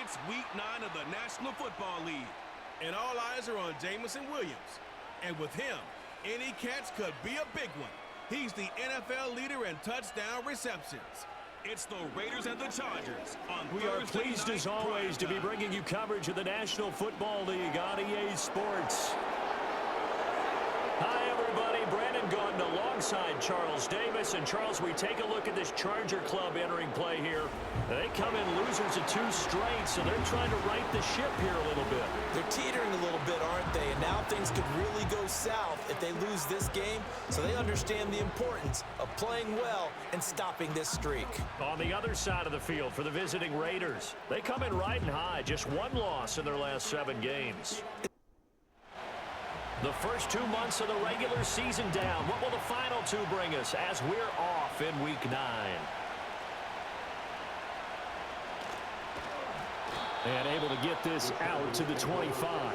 It's Week 9 of the National Football League, and all eyes are on Jameson Williams. And with him, any catch could be a big one. He's the NFL leader in touchdown receptions. It's the Raiders and the Chargers on We are pleased as always to be bringing you coverage of the National Football League on EA Sports. Hi everybody, Brandon Gordon alongside Charles Davis. And Charles, we take a look at this Charger club entering play here. They come in losers of 2 straight, so they're trying to right the ship here a little bit. They're teetering a little bit, aren't they? And now things could really go south if they lose this game. So they understand the importance of playing well and stopping this streak. On the other side of the field for the visiting Raiders, they come in riding high, just 1 loss in their last 7 games. The first 2 months of the regular season down. What will the final 2 bring us as we're off in Week 9? And able to get this out to the 25.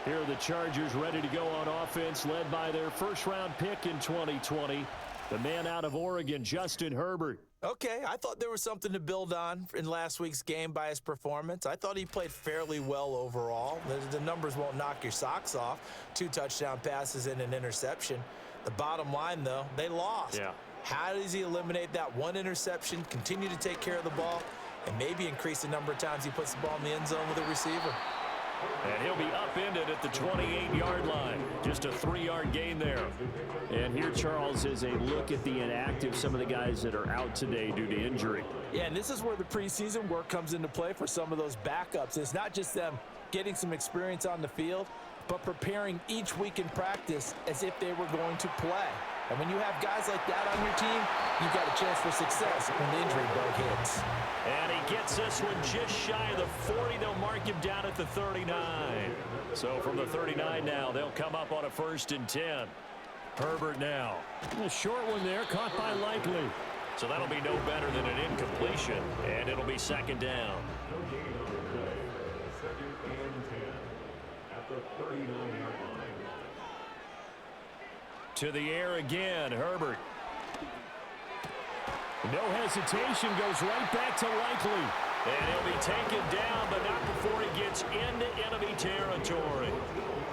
Here are the Chargers ready to go on offense, led by their first-round pick in 2020, the man out of Oregon, Justin Herbert. Okay, I thought there was something to build on in last week's game by his performance. I thought he played fairly well overall. The numbers won't knock your socks off. 2 touchdown passes and an interception. The bottom line, though, they lost. Yeah. How does he eliminate that 1 interception, continue to take care of the ball, and maybe increase the number of times he puts the ball in the end zone with a receiver? And he'll be upended at the 28-yard line. Just a 3-yard gain there. And here, Charles, is a look at the inactive, some of the guys that are out today due to injury. Yeah, and this is where the preseason work comes into play for some of those backups. It's not just them getting some experience on the field, but preparing each week in practice as if they were going to play. And when you have guys like that on your team, you've got a chance for success when the injury bug hits. And he gets this one just shy of the 40. They'll mark him down at the 39. So from the 39 now, they'll come up on a 1st and 10. Herbert now. A short one there, caught by Likely. So that'll be no better than an incompletion, and it'll be 2nd down. To the air again, Herbert. No hesitation, goes right back to Likely. And he'll be taken down, but not before he gets into enemy territory.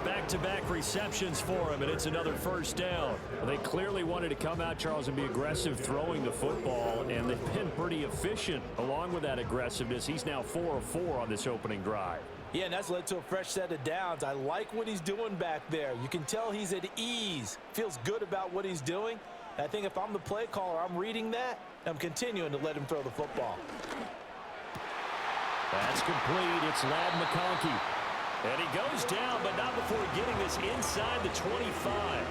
Back-to-back receptions for him, and it's another 1st down. They clearly wanted to come out, Charles, and be aggressive throwing the football, and they've been pretty efficient along with that aggressiveness. He's now 4 of 4 on this opening drive. Yeah, and that's led to a fresh set of downs. I like what he's doing back there. You can tell he's at ease, feels good about what he's doing. I think if I'm the play caller, I'm reading that, I'm continuing to let him throw the football. That's complete. It's Ladd McConkey. And he goes down, but not before getting this inside the 25.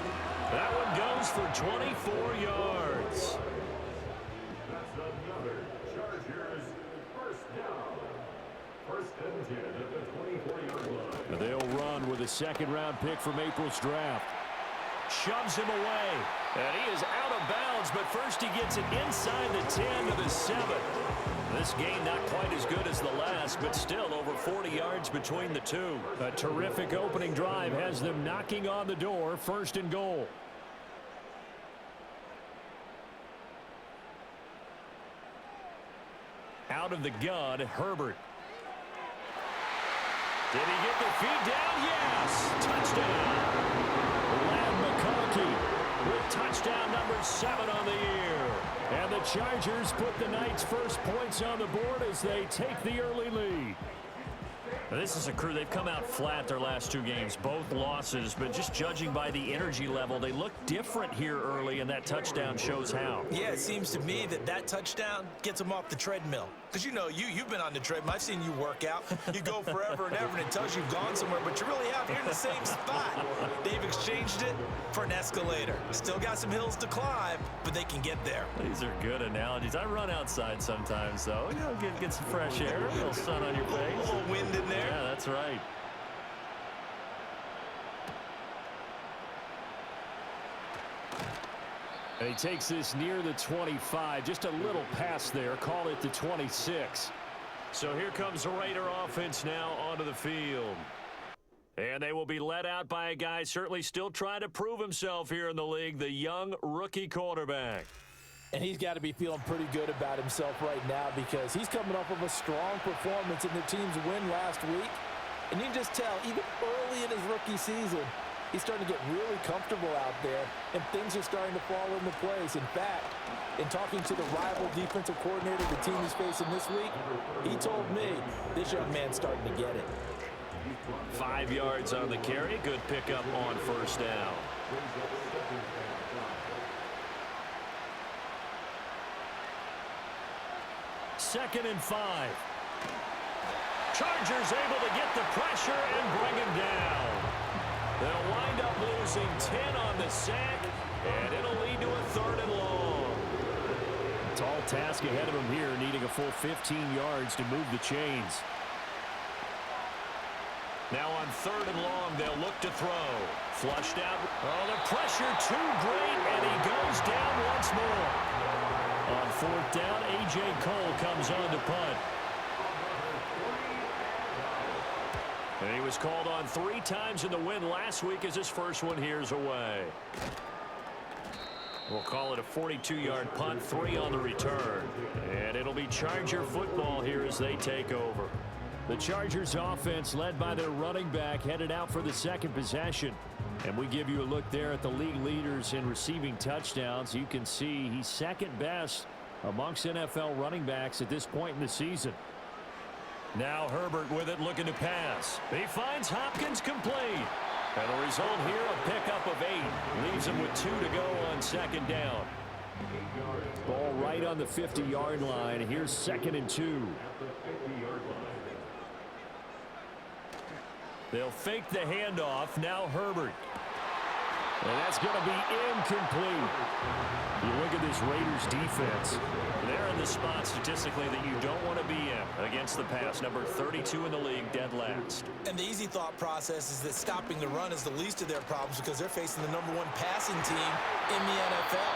That one goes for 24 yards. That's another Chargers 1st down. 1st and 10 at the 24-yard line. They'll run with a 2nd-round pick from April's draft. Shoves him away. And he is out of bounds, but first he gets it inside the 10 to the 7. This game not quite as good as the last, but still over 40 yards between the 2. A terrific opening drive has them knocking on the door, 1st and goal. Out of the gun, Herbert. Did he get the feed down? Yes! Touchdown! Ladd McConkey with touchdown number 7 on the year. And the Chargers put the Knights' first points on the board as they take the early lead. This is a crew, they've come out flat their last 2 games, both losses, but just judging by the energy level, they look different here early, and that touchdown shows how. Yeah, it seems to me that touchdown gets them off the treadmill. Because, you know, you've been on the treadmill. I've seen you work out. You go forever and ever, and it tells you you've gone somewhere, but you really have. You're in the same spot. They've exchanged it for an escalator. Still got some hills to climb, but they can get there. These are good analogies. I run outside sometimes, though. You know, get some fresh air, a little sun on your face. A little wind in there. Yeah, that's right. And he takes this near the 25, just a little pass there, call it the 26. So here comes the Raider offense now onto the field. And they will be led out by a guy certainly still trying to prove himself here in the league, the young rookie quarterback. And he's got to be feeling pretty good about himself right now because he's coming off of a strong performance in the team's win last week. And you can just tell, even early in his rookie season, he's starting to get really comfortable out there, and things are starting to fall into place. In fact, in talking to the rival defensive coordinator the team is facing this week, he told me this young man's starting to get it. 5 yards on the carry. Good pickup on first down. Second and 5. Chargers able to get the pressure and bring him down. They'll wind up losing 10 on the sack, and it'll lead to a 3rd and long. Tall task ahead of him here, needing a full 15 yards to move the chains. Now on 3rd and long, they'll look to throw. Flushed out. Oh, the pressure too great, and he goes down once more. On 4th down, A.J. Cole comes on to punt. And he was called on 3 times in the win last week as his first one here's away. We'll call it a 42-yard punt, 3 on the return. And it'll be Charger football here as they take over. The Chargers offense led by their running back headed out for the second possession. And we give you a look there at the league leaders in receiving touchdowns. You can see he's second best amongst NFL running backs at this point in the season. Now Herbert with it, looking to pass. He finds Hopkins complete. And the result here, a pickup of 8. Leaves him with 2 to go on 2nd down. Ball right on the 50-yard line. Here's 2nd and 2. They'll fake the handoff. Now Herbert. And that's going to be incomplete. You look at this Raiders defense. They're in the spot statistically that you don't want to be in against the pass. Number 32 in the league, dead last. And the easy thought process is that stopping the run is the least of their problems because they're facing the #1 passing team in the NFL.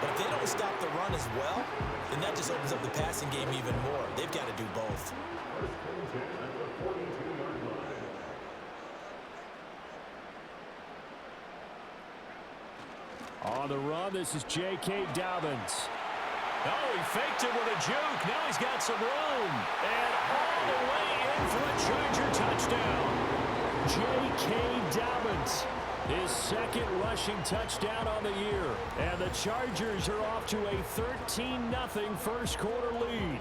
But if they don't stop the run as well, then that just opens up the passing game even more. They've got to do both. On the run, this is J.K. Dobbins. Oh, he faked it with a juke. Now he's got some room. And all the way in for a Charger touchdown. J.K. Dobbins, his 2nd rushing touchdown on the year. And the Chargers are off to a 13-0 first quarter lead.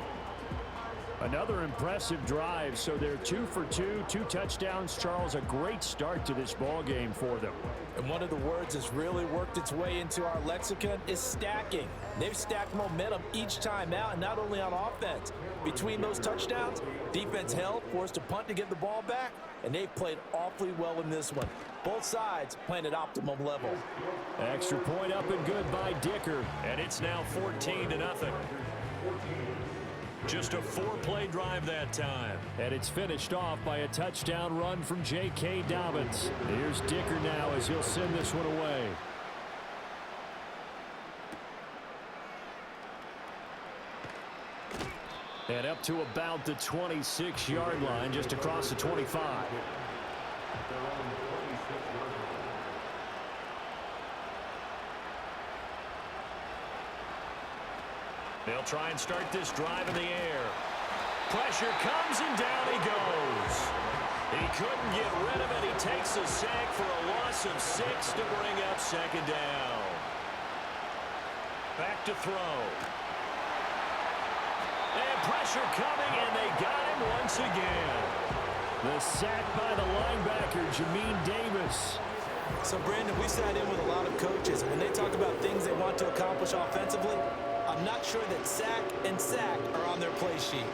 Another impressive drive, so they're 2 for 2, 2 touchdowns. Charles, a great start to this ball game for them. And one of the words that's really worked its way into our lexicon is stacking. They've stacked momentum each time out, and not only on offense. Between those touchdowns, defense held, forced a punt to get the ball back, and they've played awfully well in this one. Both sides playing at optimum level. Extra point up and good by Dicker, and it's now 14-0. Just a 4-play drive that time. And it's finished off by a touchdown run from J.K. Dobbins. Here's Dicker now as he'll send this one away. And up to about the 26-yard line, just across the 25. They'll try and start this drive in the air. Pressure comes and down he goes. He couldn't get rid of it. He takes a sack for a loss of 6 to bring up 2nd down. Back to throw. And pressure coming, and they got him once again. The sack by the linebacker, Jamin Davis. So, Brandon, we sat in with a lot of coaches, and when they talk about things they want to accomplish offensively, I'm not sure that sack and sack are on their play sheet.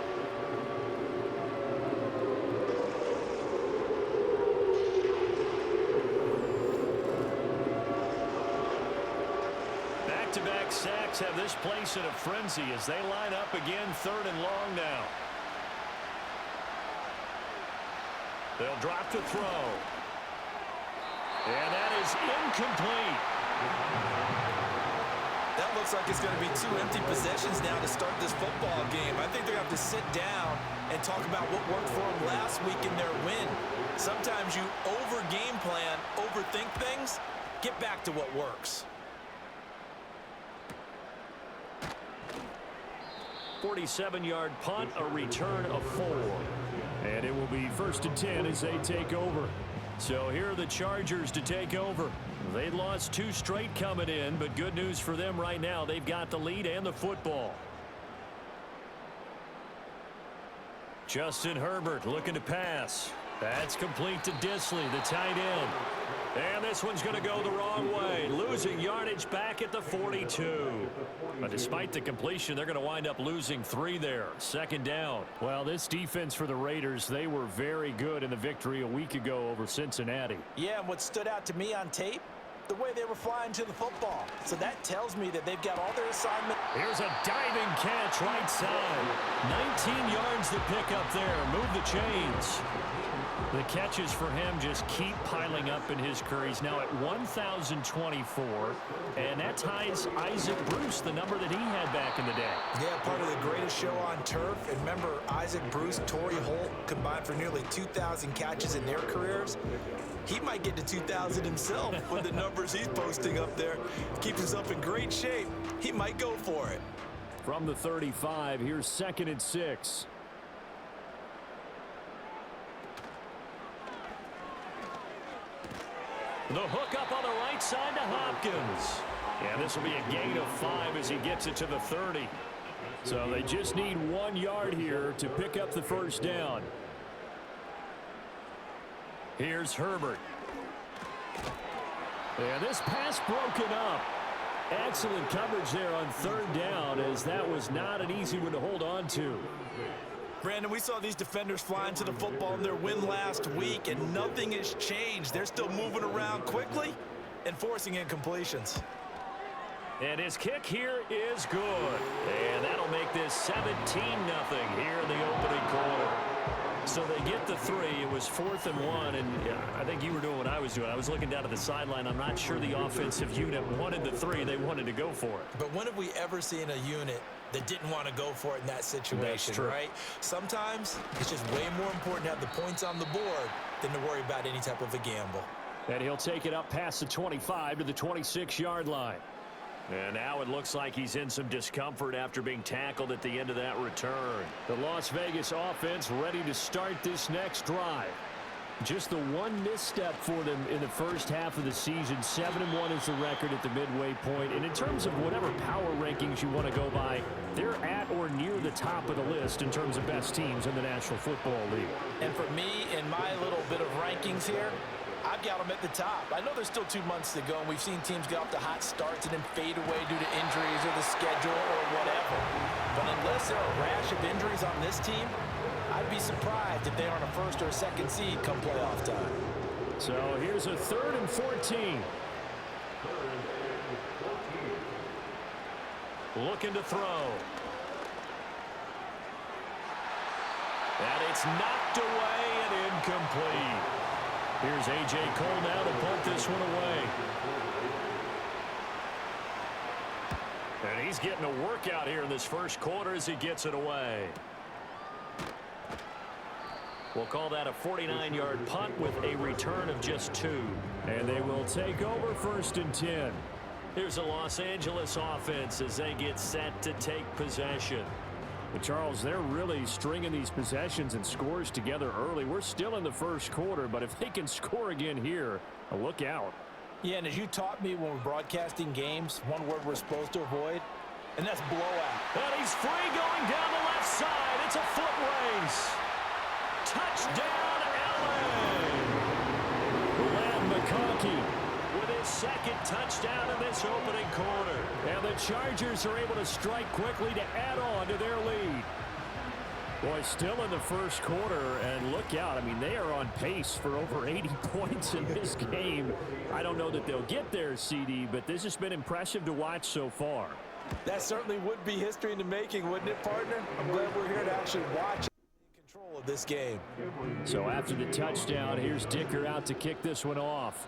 Back-to-back sacks have this place in a frenzy as they line up again 3rd and long now. They'll drop to throw. And that is incomplete. That looks like it's going to be 2 empty possessions now to start this football game. I think they're going to have to sit down and talk about what worked for them last week in their win. Sometimes you over-game plan, overthink things. Get back to what works. 47-yard punt, a return of 4. And it will be 1st and 10 as they take over. So here are the Chargers to take over. They lost 2 straight coming in, but good news for them right now. They've got the lead and the football. Justin Herbert looking to pass. That's complete to Disley, the tight end. And this one's going to go the wrong way, losing yardage back at the 42. But despite the completion, they're going to wind up losing 3 there. 2nd down. Well, this defense for the Raiders, they were very good in the victory a week ago over Cincinnati. Yeah, and what stood out to me on tape, the way they were flying to the football. So that tells me that they've got all their assignment. Here's a diving catch right side. 19 yards to pick up there. Move the chains. The catches for him just keep piling up in his career. He's now at 1,024, and that ties Isaac Bruce, the number that he had back in the day. Yeah, part of the greatest show on turf. And remember, Isaac Bruce, Torrey Holt combined for nearly 2,000 catches in their careers. He might get to 2,000 himself with the numbers he's posting up there. Keeps himself in great shape. He might go for it. From the 35, here's 2nd and 6. The hook up on the right side to Hopkins. Yeah, this will be a gain of 5 as he gets it to the 30. So they just need 1 yard here to pick up the 1st down. Here's Herbert. And this pass broken up. Excellent coverage there on 3rd down, as that was not an easy one to hold on to. Brandon, we saw these defenders flying to the football in their win last week, and nothing has changed. They're still moving around quickly and forcing incompletions. And his kick here is good. And that'll make this 17-0 here in the opening quarter. So they get the 3. It was 4th and 1, and I think you were doing what I was doing. I was looking down at the sideline. I'm not sure the offensive unit wanted the 3. They wanted to go for it. But when have we ever seen a unit that didn't want to go for it in that situation? That's true. Right? Sometimes it's just way more important to have the points on the board than to worry about any type of a gamble. And he'll take it up past the 25 to the 26-yard line. And now it looks like he's in some discomfort after being tackled at the end of that return. The Las Vegas offense ready to start this next drive. Just the one misstep for them in the first half of the season. 7-1 is the record at the midway point. And in terms of whatever power rankings you want to go by, they're at or near the top of the list in terms of best teams in the National Football League. And for me, in my little bit of rankings here, I've got them at the top. I know there's still 2 months to go, and we've seen teams get off to hot starts and then fade away due to injuries or the schedule or whatever. But unless there are a rash of injuries on this team, I'd be surprised if they aren't a 1st or a 2nd seed come playoff time. So here's a 3rd and 14. Looking to throw. And it's knocked away and incomplete. Here's A.J. Cole now to punt this one away. And he's getting a workout here in this first quarter as he gets it away. We'll call that a 49-yard punt with a return of just 2. And they will take over 1st and 10. Here's the Los Angeles offense as they get set to take possession. But Charles, they're really stringing these possessions and scores together early. We're still in the first quarter, but if they can score again here, look out. Yeah, and as you taught me when we're broadcasting games, one word we're supposed to avoid, and that's blowout. And he's free going down the left side. It's a foot race. Touchdown, LA! Lamb McConkey with his 2nd touchdown in this opening quarter. And the Chargers are able to strike quickly to add on to their lead. Boy, still in the first quarter, and look out. I mean, they are on pace for over 80 points in this game. I don't know that they'll get there, CD, but this has been impressive to watch so far. That certainly would be history in the making, wouldn't it, partner? I'm glad we're here to actually watch and control of this game. So after the touchdown, here's Dicker out to kick this one off.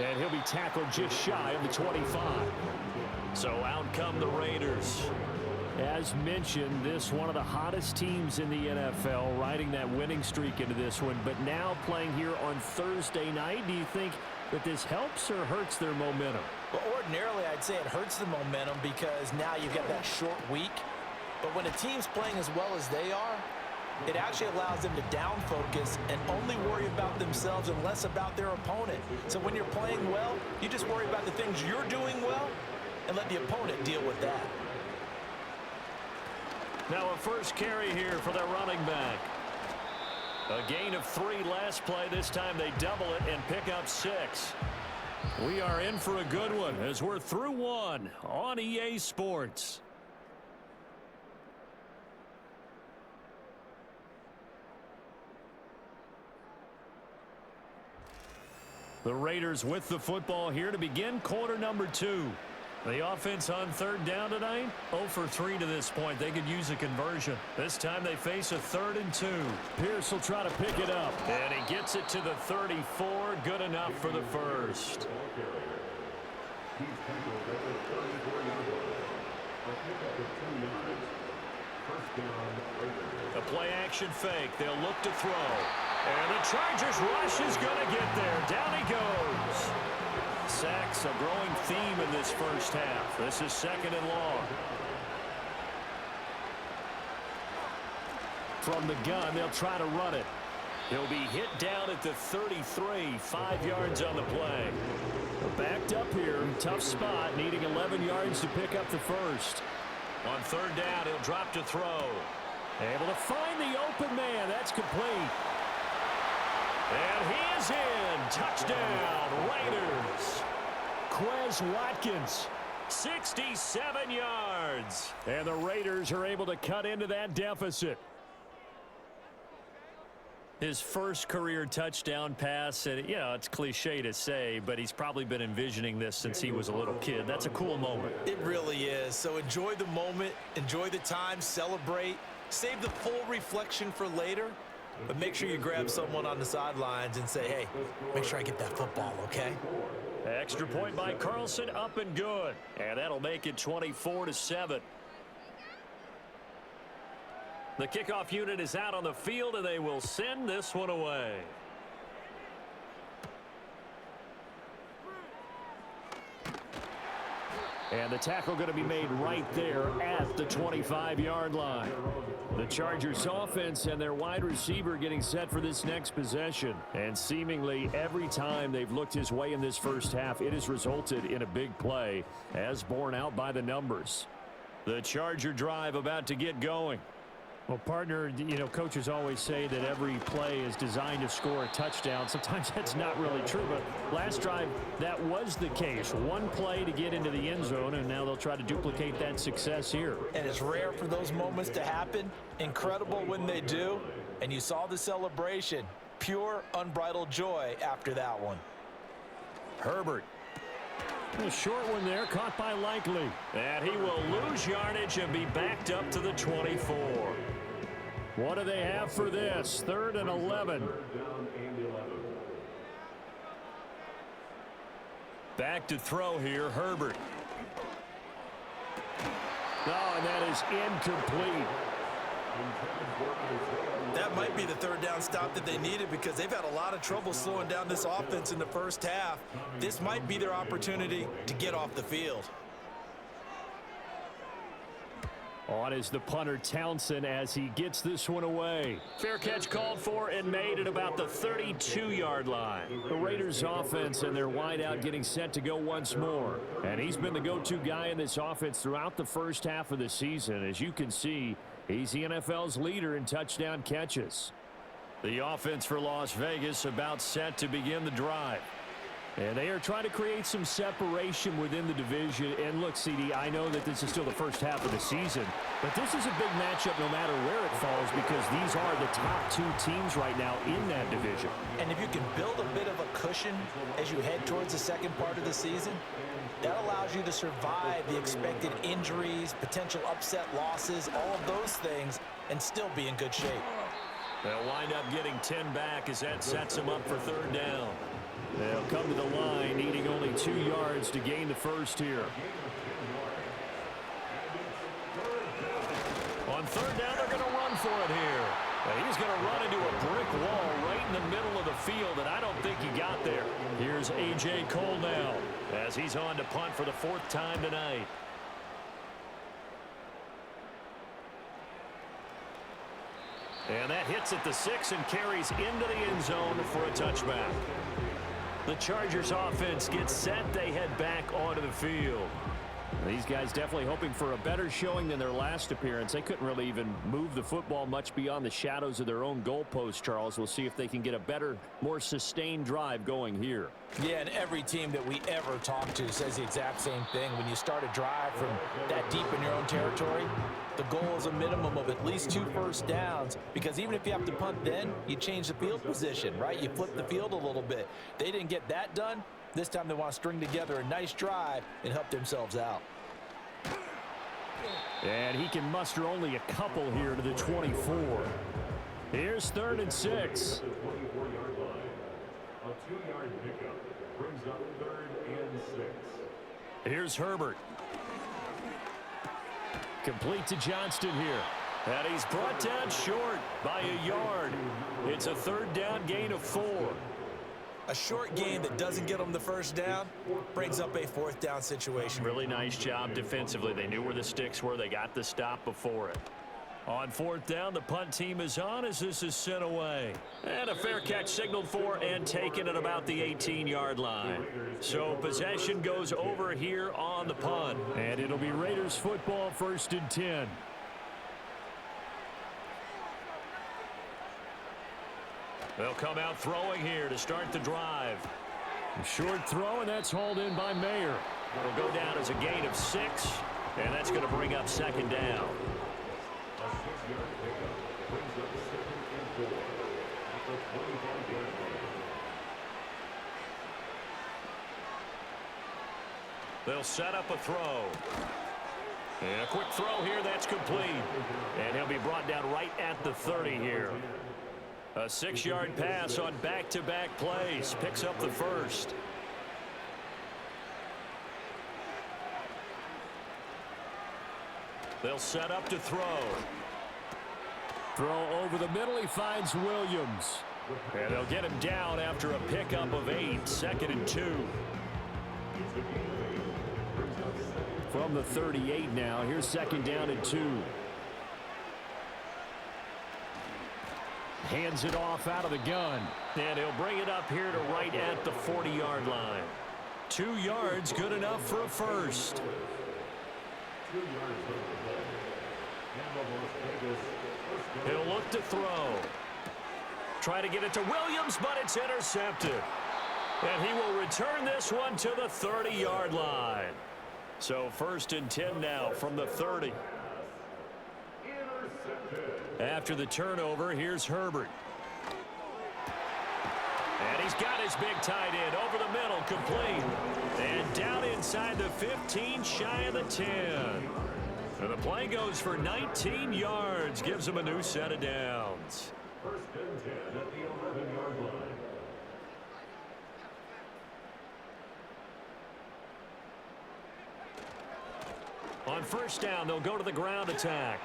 And he'll be tackled just shy of the 25. So out come the Raiders. As mentioned, this one of the hottest teams in the NFL, riding that winning streak into this one, but now playing here on Thursday night. Do you think that this helps or hurts their momentum? Well, ordinarily, I'd say it hurts the momentum because now you've got that short week. But when a team's playing as well as they are, it actually allows them to down focus and only worry about themselves and less about their opponent. So when you're playing well, you just worry about the things you're doing well and let the opponent deal with that. Now a first carry here for their running back. A gain of 3 last play. This time they double it and pick up 6. We are in for a good one as we're through 1 on EA Sports. The Raiders with the football here to begin quarter number 2. The offense on third down tonight, 0 for 3 to this point. They could use a conversion. This time they face a 3rd and 2. Pierce will try to pick it up. And he gets it to the 34. Good enough for the first. A play action fake. They'll look to throw. And the Chargers rush is going to get there. Down he goes. Sacks, a growing theme in this first half. This is 2nd and long. From the gun, they'll try to run it. He'll be hit down at the 33, 5 yards on the play. Backed up here, tough spot, needing 11 yards to pick up the first. On third down, he'll drop to throw. Able to find the open man. That's complete. And he is in. Touchdown, Raiders. Quez Watkins, 67 yards. And the Raiders are able to cut into that deficit. His first career touchdown pass, and you know, it's cliche to say, but he's probably been envisioning this since he was a little kid. That's a cool moment. It really is. So enjoy the moment, enjoy the time, celebrate, save the full reflection for later. But make sure you grab someone on the sidelines and say, hey, make sure I get that football, okay? Extra point by Carlson, up and good. And that'll make it 24-7. The kickoff unit is out on the field, and they will send this one away. And the tackle going to be made right there at the 25-yard line. The Chargers offense and their wide receiver getting set for this next possession. And seemingly every time they've looked his way in this first half, it has resulted in a big play, as borne out by the numbers. The Charger drive about to get going. Well, partner, you know, coaches always say that every play is designed to score a touchdown. Sometimes that's not really true, but last drive, that was the case. One play to get into the end zone, and now they'll try to duplicate that success here. And it's rare for those moments to happen. Incredible when they do. And you saw the celebration. Pure, unbridled joy after that one. Herbert. A short one there, caught by Likely. And he will lose yardage and be backed up to the 24. What do they have for this? 3rd and 11. Back to throw here, Herbert. Oh, and that is incomplete. That might be the 3rd down stop that they needed because they've had a lot of trouble slowing down this offense in the first half. This might be their opportunity to get off the field. On is the punter Townsend as he gets this one away. Fair catch called for and made at about the 32-yard line. The Raiders offense and their wideout getting set to go once more. And he's been the go-to guy in this offense throughout the first half of the season. As you can see, he's the NFL's leader in touchdown catches. The offense for Las Vegas about set to begin the drive. And they are trying to create some separation within the division. And look, CD, I know that this is still the first half of the season, but this is a big matchup no matter where it falls because these are the top 2 teams right now in that division. And if you can build a bit of a cushion as you head towards the second part of the season, that allows you to survive the expected injuries, potential upset losses, all of those things, and still be in good shape. They'll wind up getting 10 back as that sets them up for 3rd down. They'll come to the line, needing only 2 yards to gain the first here. On 3rd down, they're going to run for it here. He's going to run into a brick wall right in the middle of the field, and I don't think he got there. Here's Here's A.J. Cole now as he's on to punt for the 4th time tonight. And that hits at the 6 and carries into the end zone for a touchback. The Chargers offense gets set. They head back onto the field. These guys definitely hoping for a better showing than their last appearance. They couldn't really even move the football much beyond the shadows of their own goalpost, Charles. We'll see if they can get a better, more sustained drive going here. Yeah, and every team that we ever talk to says the exact same thing. When you start a drive from that deep in your own territory, the goal is a minimum of at least 2 first downs, because even if you have to punt then, you change the field position, right? You flip the field a little bit. They didn't get that done. This time they want to string together a nice drive and help themselves out. And he can muster only a couple here to the 24. Here's 3rd and 6. A 2-yard pickup brings up 3rd and 6. Here's Herbert. Complete to Johnston here. And he's brought down short by a yard. It's a 3rd down gain of 4. A short gain that doesn't get them the first down brings up a 4th down situation. Really nice job defensively. They knew where the sticks were. They got the stop before it. On 4th down, the punt team is on as this is sent away. And a fair catch signaled for and taken at about the 18-yard line. So possession goes over here on the punt. And it'll be Raiders football, 1st and 10. They'll come out throwing here to start the drive. A short throw, and that's hauled in by Mayer. It'll go down as a gain of 6, and that's going to bring up 2nd down. A 6-yard pickup brings up 2nd and 4 at the 25-yard line. They'll set up a throw. And a quick throw here, that's complete. And he'll be brought down right at the 30 here. A 6-yard pass on back-to-back plays. Picks up the 1st. They'll set up to throw. Throw over the middle. He finds Williams. And they'll get him down after a pickup of 8. 2nd and 2. From the 38 now. Here's 2nd down and 2. Hands it off out of the gun. And he'll bring it up here to right at the 40-yard line. 2 yards, good enough for a 1st. 2 yards on the play. And the Las Vegas first down. He'll look to throw. Try to get it to Williams, but it's intercepted. And he will return this one to the 30-yard line. So 1st and 10 now from the 30. After the turnover, here's Herbert. And he's got his big tight end over the middle, complete. And down inside the 15, shy of the 10. And the play goes for 19 yards, gives him a new set of downs. 1st and 10 at the 11-yard line. On 1st down, they'll go to the ground attack.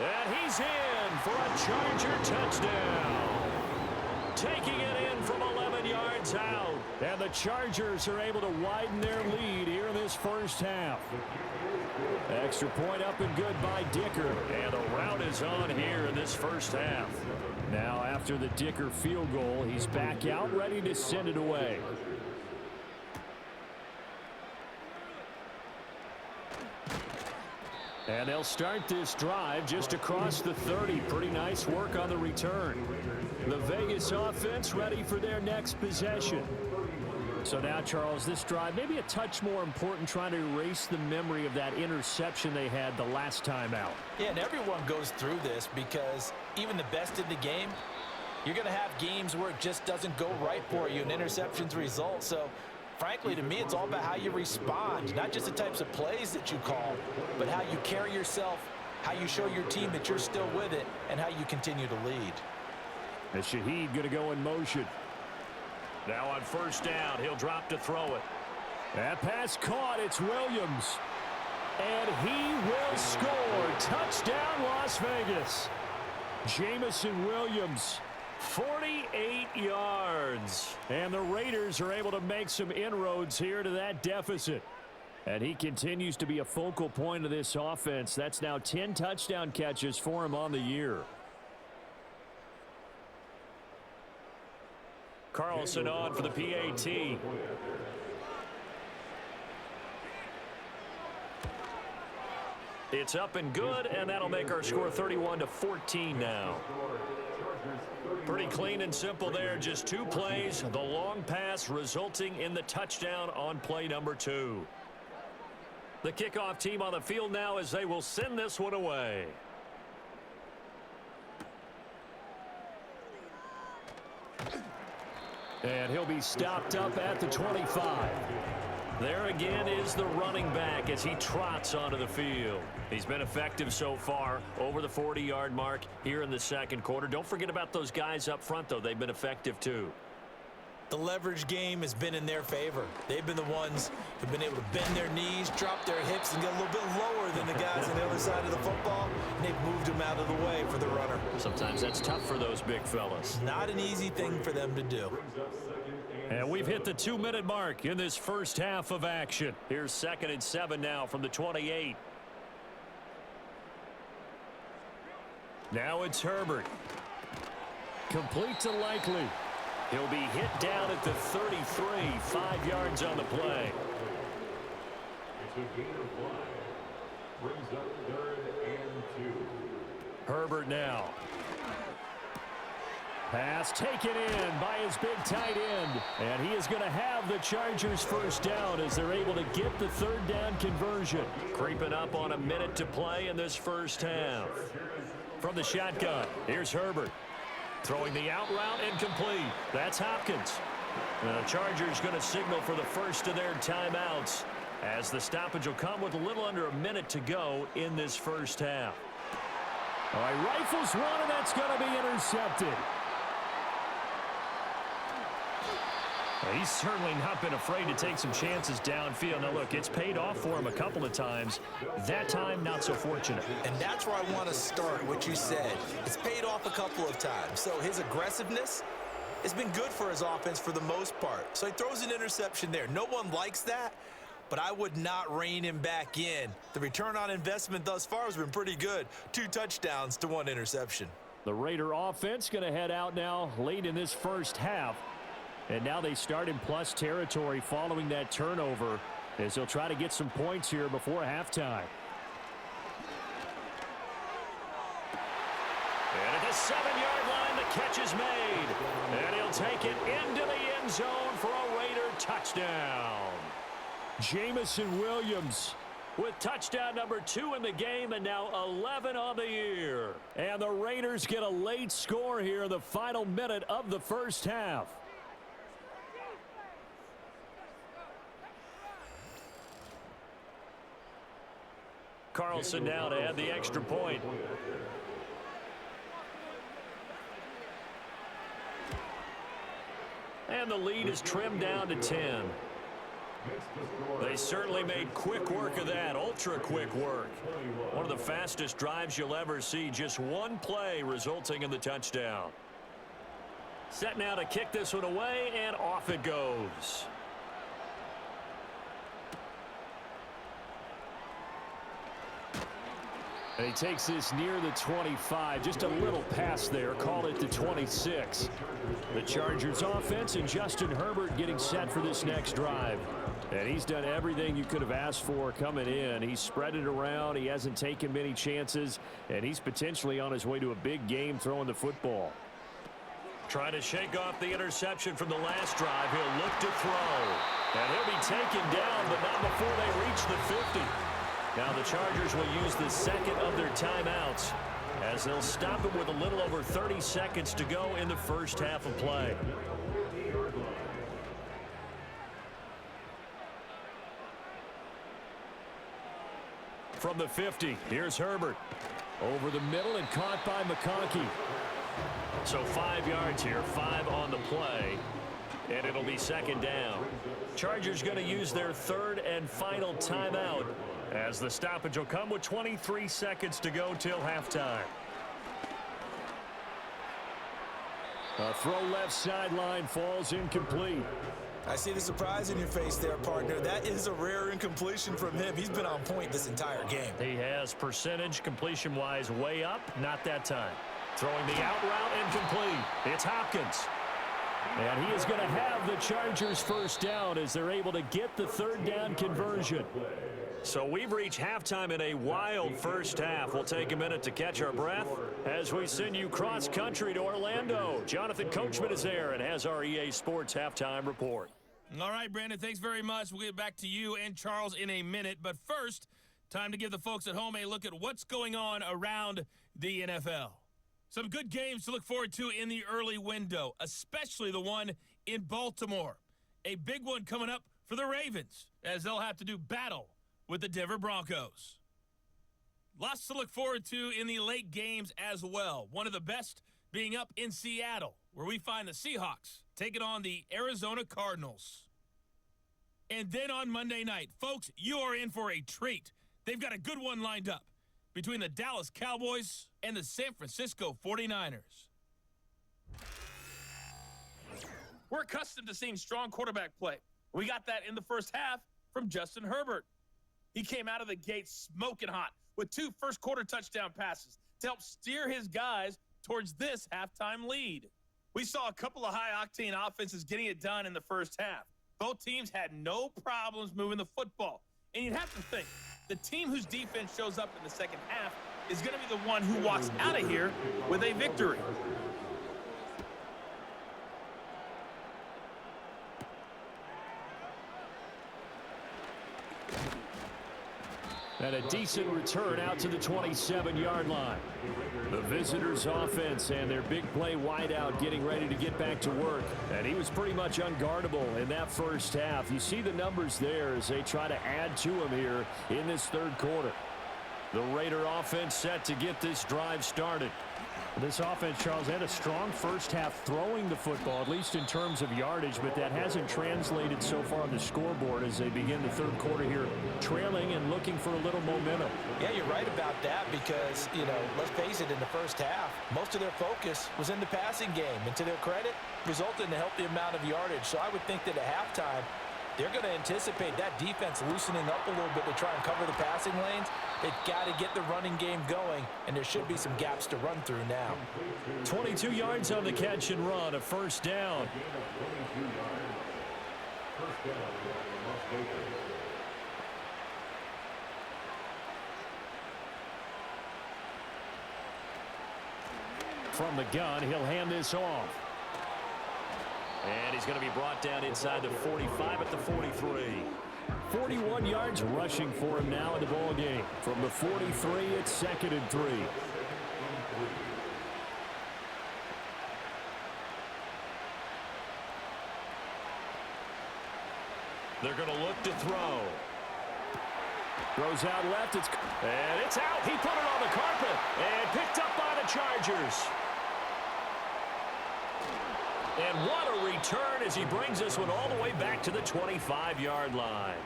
And he's in for a Charger touchdown. Taking it in from 11 yards out. And the Chargers are able to widen their lead here in this 1st half. Extra point up and good by Dicker. And the route is on here in this 1st half. Now after the Dicker field goal, he's back out ready to send it away. And they'll start this drive just across the 30. Pretty nice work on the return. The Vegas offense ready for their next possession. So now, Charles, this drive maybe a touch more important, trying to erase the memory of that interception they had the last time out. Yeah, and everyone goes through this because even the best in the game, you're going to have games where it just doesn't go right for you and interceptions result. So frankly, to me, it's all about how you respond, not just the types of plays that you call, but how you carry yourself, how you show your team that you're still with it, and how you continue to lead. And Shaheed going to go in motion. Now on 1st down, he'll drop to throw it. That pass caught. It's Williams. And he will score. Touchdown, Las Vegas. Jamison Williams 48 yards. And the Raiders are able to make some inroads here to that deficit. And he continues to be a focal point of this offense. That's now 10 touchdown catches for him on the year. Carlson on for the PAT. It's up and good, and that'll make our score 31-14 now. Pretty clean and simple there. Just 2 plays. The long pass resulting in the touchdown on play number 2. The kickoff team on the field now as they will send this one away. And he'll be stopped up at the 25. There again is the running back as he trots onto the field. He's been effective so far over the 40-yard mark here in the second quarter. Don't forget about those guys up front, though. They've been effective, too. The leverage game has been in their favor. They've been the ones who've been able to bend their knees, drop their hips, and get a little bit lower than the guys on the other side of the football, and they've moved them out of the way for the runner. Sometimes that's tough for those big fellas. Not an easy thing for them to do. And we've hit the 2-minute mark in this first half of action. Here's 2nd and 7 now from the 28. Now it's Herbert. Complete to Likely. He'll be hit down at the 33, 5 yards on the play. It's a gain of 1. Brings up 3rd and 2. Herbert now. Pass taken in by his big tight end. And he is going to have the Chargers first down as they're able to get the 3rd down conversion. Creeping up on a minute to play in this first half. From the shotgun, here's Herbert. Throwing the out route incomplete. That's Hopkins. The Chargers going to signal for the first of their timeouts as the stoppage will come with a little under a minute to go in this first half. All right, rifles one, and that's going to be intercepted. He's certainly not been afraid to take some chances downfield. Now, look, it's paid off for him a couple of times. That time, not so fortunate. And that's where I want to start, what you said. It's paid off a couple of times. So his aggressiveness has been good for his offense for the most part. So he throws an interception there. No one likes that, but I would not rein him back in. The return on investment thus far has been pretty good. 2 touchdowns to 1 interception. The Raider offense going to head out now late in this first half. And now they start in plus territory following that turnover as they'll try to get some points here before halftime. And at the 7-yard line, the catch is made. And he'll take it into the end zone for a Raider touchdown. Jamison Williams with touchdown number 2 in the game and now 11 on the year. And the Raiders get a late score here in the final minute of the first half. Carlson now to add the extra point. And the lead is trimmed down to 10. They certainly made quick work of that, ultra quick work. One of the fastest drives you'll ever see, just 1 play resulting in the touchdown. Set now to kick this one away, and off it goes. And he takes this near the 25. Just a little pass there. Call it the 26. The Chargers offense and Justin Herbert getting set for this next drive. And he's done everything you could have asked for coming in. He's spread it around. He hasn't taken many chances. And he's potentially on his way to a big game throwing the football. Trying to shake off the interception from the last drive. He'll look to throw. And he'll be taken down, but not before they reach the 50. Now the Chargers will use the second of their timeouts as they'll stop it with a little over 30 seconds to go in the first half of play. From the 50, here's Herbert. Over the middle and caught by McConkey. So 5 yards here, 5 on the play. And it'll be second down. Chargers going to use their 3rd and final timeout as the stoppage will come with 23 seconds to go till halftime. A throw left sideline falls incomplete. I see the surprise in your face there, partner. That is a rare incompletion from him. He's been on point this entire game. He has percentage completion-wise way up, not that time. Throwing the out route incomplete. It's Hopkins. And he is going to have the Chargers first down as they're able to get the third down conversion. So we've reached halftime in a wild first half. We'll take a minute to catch our breath as we send you cross-country to Orlando. Jonathan Coachman is there and has our EA Sports halftime report. All right, Brandon, thanks very much. We'll get back to you and Charles in a minute. But first, time to give the folks at home a look at what's going on around the NFL. Some good games to look forward to in the early window, especially the one in Baltimore. A big one coming up for the Ravens, as they'll have to do battle with the Denver Broncos. Lots to look forward to in the late games as well. One of the best being up in Seattle, where we find the Seahawks taking on the Arizona Cardinals. And then on Monday night, folks, you are in for a treat. They've got a good one lined up between the Dallas Cowboys and the San Francisco 49ers. We're accustomed to seeing strong quarterback play. We got that in the first half from Justin Herbert. He came out of the gate smoking hot with 2 first-quarter touchdown passes to help steer his guys towards this halftime lead. We saw a couple of high-octane offenses getting it done in the first half. Both teams had no problems moving the football. And you'd have to think, the team whose defense shows up in the second half is going to be the one who walks out of here with a victory. And a decent return out to the 27-yard line. The visitors' offense and their big play wideout getting ready to get back to work. And he was pretty much unguardable in that first half. You see the numbers there as they try to add to him here in this third quarter. The Raider offense set to get this drive started. This offense, Charles, had a strong first half throwing the football, at least in terms of yardage, but that hasn't translated so far on the scoreboard as they begin the third quarter here, trailing and looking for a little momentum. Yeah, you're right about that because, let's face it, in the first half, most of their focus was in the passing game. And to their credit, resulted in a healthy amount of yardage. So I would think that at halftime, they're going to anticipate that defense loosening up a little bit to try and cover the passing lanes. They've got to get the running game going, and there should be some gaps to run through now. 22 yards on the catch and run, a first down. From the gun, he'll hand this off. And he's going to be brought down inside the 45 at the 43. 41 yards rushing for him now in the ball game. From the 43, it's 2nd and 3. They're going to look to throw. Throws out left, and it's out. He put it on the carpet and picked up by the Chargers. And what a return as he brings this one all the way back to the 25-yard line.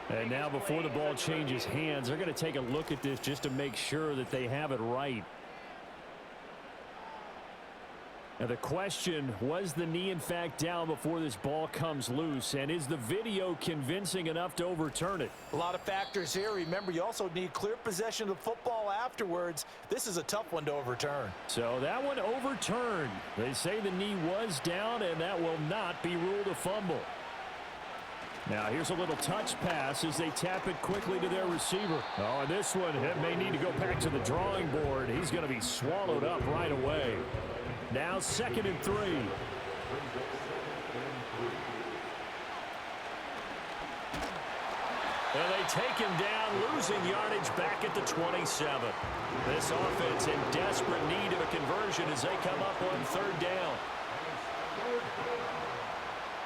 And now before the ball changes hands, they're going to take a look at this just to make sure that they have it right. Now the question, was the knee in fact down before this ball comes loose? And is the video convincing enough to overturn it? A lot of factors here. Remember, you also need clear possession of the football afterwards. This is a tough one to overturn. So that one overturned. They say the knee was down, and that will not be ruled a fumble. Now here's a little touch pass as they tap it quickly to their receiver. Oh, and this one may need to go back to the drawing board. He's going to be swallowed up right away. Now 2nd and 3. And they take him down, losing yardage back at the 27. This offense in desperate need of a conversion as they come up on 3rd down.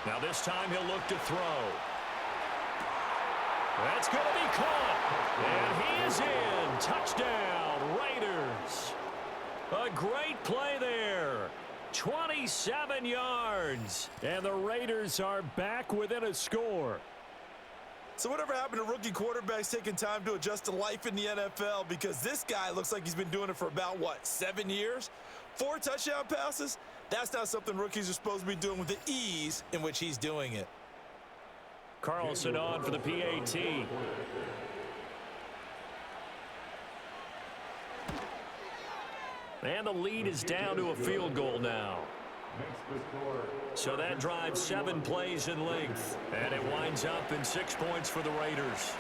Now this time he'll look to throw. That's going to be caught. And he is in. Touchdown, Raiders. A great play there. 27 yards. And the Raiders are back within a score. So whatever happened to rookie quarterbacks taking time to adjust to life in the NFL? Because this guy looks like he's been doing it for about, 7 years? 4 touchdown passes? That's not something rookies are supposed to be doing with the ease in which he's doing it. Carlson on for the PAT. And the lead is down to a field goal now. So that drives 7 plays in length. And it winds up in 6 points for the Raiders.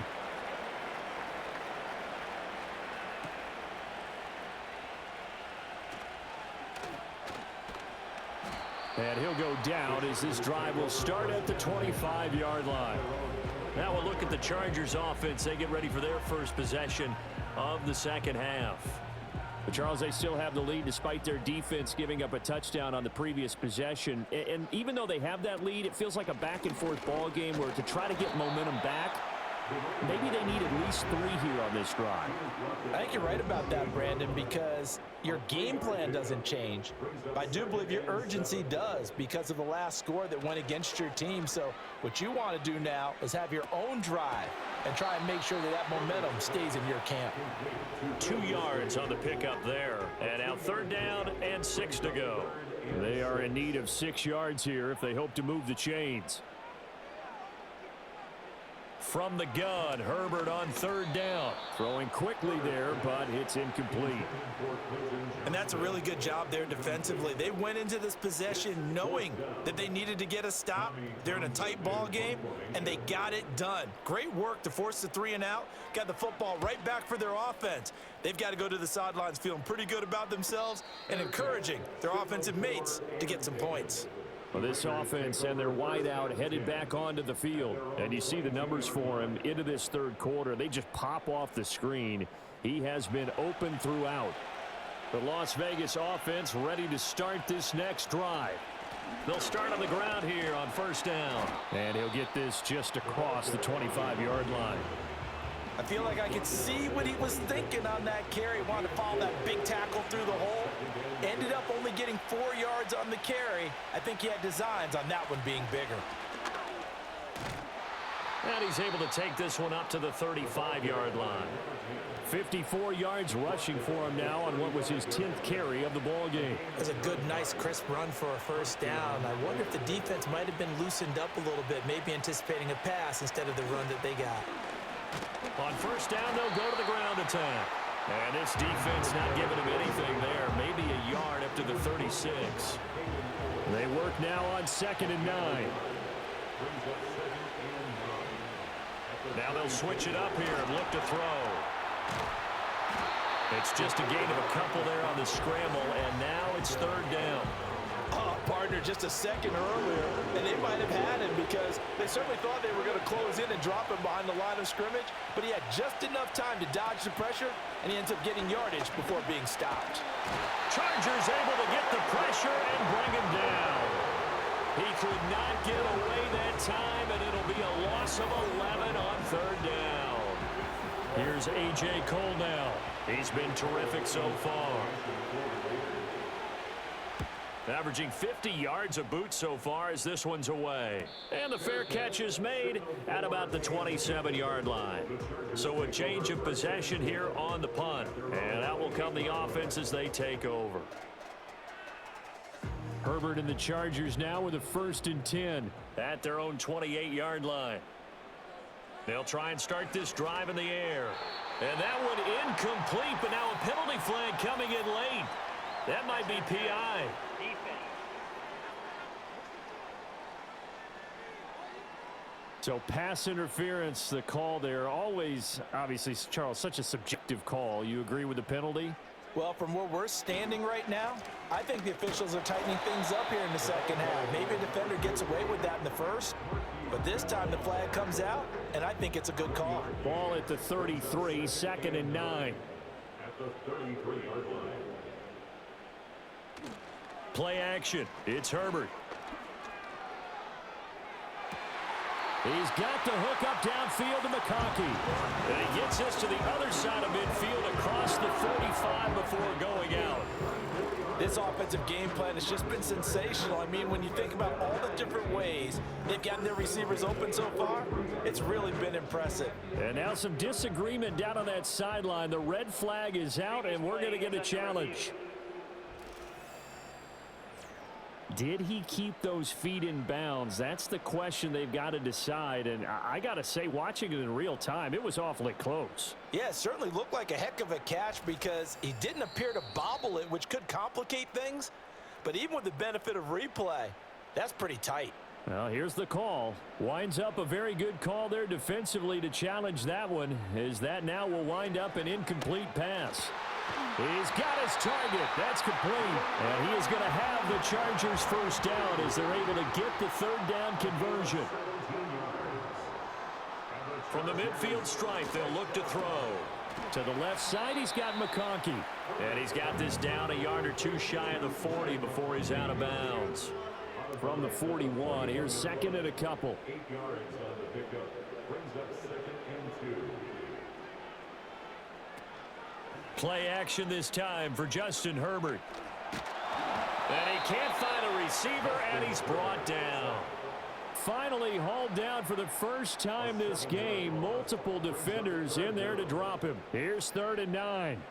And he'll go down as this drive will start at the 25-yard line. Now we'll look at the Chargers offense. They get ready for their first possession of the second half. But Charles, they still have the lead despite their defense giving up a touchdown on the previous possession. And even though they have that lead, it feels like a back-and-forth ball game where to try to get momentum back, maybe they need at least 3 here on this drive. I think you're right about that, Brandon, because your game plan doesn't change. But I do believe your urgency does because of the last score that went against your team. So what you want to do now is have your own drive and try and make sure that that momentum stays in your camp. 2 yards on the pickup there. And now 3rd down and 6 to go. They are in need of 6 yards here if they hope to move the chains. From the gun, Herbert on 3rd down. Throwing quickly there, but it's incomplete. And that's a really good job there defensively. They went into this possession knowing that they needed to get a stop. They're in a tight ball game, and they got it done. Great work to force the 3 and out. Got the football right back for their offense. They've got to go to the sidelines feeling pretty good about themselves and encouraging their offensive mates to get some points. Well, this offense and their wideout headed back onto the field. And you see the numbers for him into this 3rd quarter. They just pop off the screen. He has been open throughout. The Las Vegas offense ready to start this next drive. They'll start on the ground here on 1st down. And he'll get this just across the 25-yard line. I feel like I could see what he was thinking on that carry. Wanted to follow that big tackle through the hole. Ended up only getting 4 yards on the carry. I think he had designs on that one being bigger. And he's able to take this one up to the 35-yard line. 54 yards rushing for him now on what was his 10th carry of the ball game. It was a good, nice, crisp run for a 1st down. I wonder if the defense might have been loosened up a little bit, maybe anticipating a pass instead of the run that they got. On 1st down, they'll go to the ground attack. And this defense not giving him anything there. Maybe a yard up to the 36. They work now on 2nd and 9. Now they'll switch it up here and look to throw. It's just a gain of a couple there on the scramble, and now it's 3rd down. Partner just a second earlier, and they might have had him because they certainly thought they were going to close in and drop him behind the line of scrimmage, but he had just enough time to dodge the pressure, and he ends up getting yardage before being stopped. Chargers able to get the pressure and bring him down. He could not get away that time, and it'll be a loss of 11 on 3rd down. Here's A.J. Cole now. He's been terrific so far. Averaging 50 yards a boot so far as this one's away. And the fair catch is made at about the 27-yard line. So a change of possession here on the punt. And out will come the offense as they take over. Herbert and the Chargers now with a 1st and 10. At their own 28-yard line. They'll try and start this drive in the air. And that one incomplete, but now a penalty flag coming in late. That might be PI. So pass interference, the call there. Always, obviously, Charles, such a subjective call. You agree with the penalty? Well, from where we're standing right now, I think the officials are tightening things up here in the 2nd half. Maybe a defender gets away with that in the 1st, but this time the flag comes out, and I think it's a good call. Ball at the 33, 2nd and 9. At the 33-yard line. Play action. It's Herbert. He's got the hook up downfield to McConkey. And he gets this to the other side of midfield across the 45 before going out. This offensive game plan has just been sensational. I mean, when you think about all the different ways they've gotten their receivers open so far, it's really been impressive. And now some disagreement down on that sideline. The red flag is out, and we're going to get a challenge. Did he keep those feet in bounds? That's the question they've got to decide. And I got to say, watching it in real time, it was awfully close. Yeah, it certainly looked like a heck of a catch because he didn't appear to bobble it, which could complicate things. But even with the benefit of replay, that's pretty tight. Well, here's the call. Winds up a very good call there defensively to challenge that one, as that now will wind up an incomplete pass. He's got his target. That's complete. And he is going to have the Chargers first down as they're able to get the third down conversion. From the midfield stripe, they'll look to throw. To the left side, he's got McConkey. And he's got this down a yard or two shy of the 40 before he's out of bounds. From the 41, here's second and a couple. 8 yards on the pickup. Brings up 2nd and 2. Play action this time for Justin Herbert. And he can't find a receiver, and he's brought down. Finally hauled down for the first time this game. Multiple defenders in there to drop him. Here's 3rd and 9.